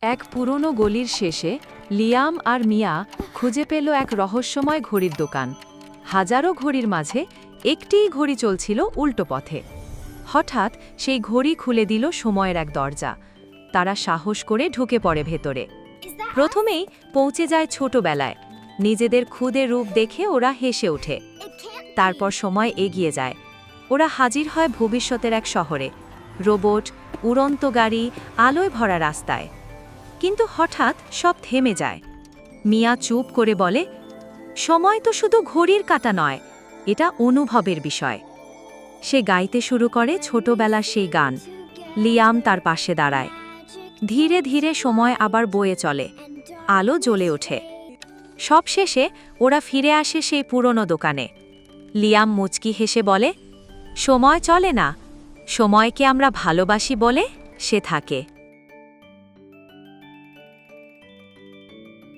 এক পুরনো গলির শেষে লিয়াম আর মিয়া খুঁজে পেল এক রহস্যময় ঘড়ির দোকান। হাজারো ঘড়ির মাঝে একটিই ঘড়ি চলছিল উল্টো পথে। হঠাৎ সেই ঘড়ি খুলে দিল সময়ের এক দরজা। তারা সাহস করে ঢুকে পড়ে ভেতরে। প্রথমেই পৌঁছে যায় ছোটবেলায়। নিজেদের খুদে রূপ দেখে ওরা হেসে ওঠে। তারপর সময় এগিয়ে যায়। ওরা হাজির হয় ভবিষ্যতের এক শহরে। রোবট, উড়ন্ত গাড়ি, আলোয় ভরা রাস্তায়। কিন্তু হঠাৎ সব থেমে যায়। মিয়া চুপ করে বলে, সময় তো শুধু ঘড়ির কাঁটা নয়, এটা অনুভবের বিষয়। সে গাইতে শুরু করে ছোটবেলার সেই গান। লিয়াম তার পাশে দাঁড়ায়। ধীরে ধীরে সময় আবার বয়ে চলে। আলো জ্বলে ওঠে। সবশেষে ওরা ফিরে আসে সেই পুরনো দোকানে। লিয়াম মুচকি হেসে বলে, সময় চলে না, সময়কে আমরা ভালোবাসি বলে সে থাকে।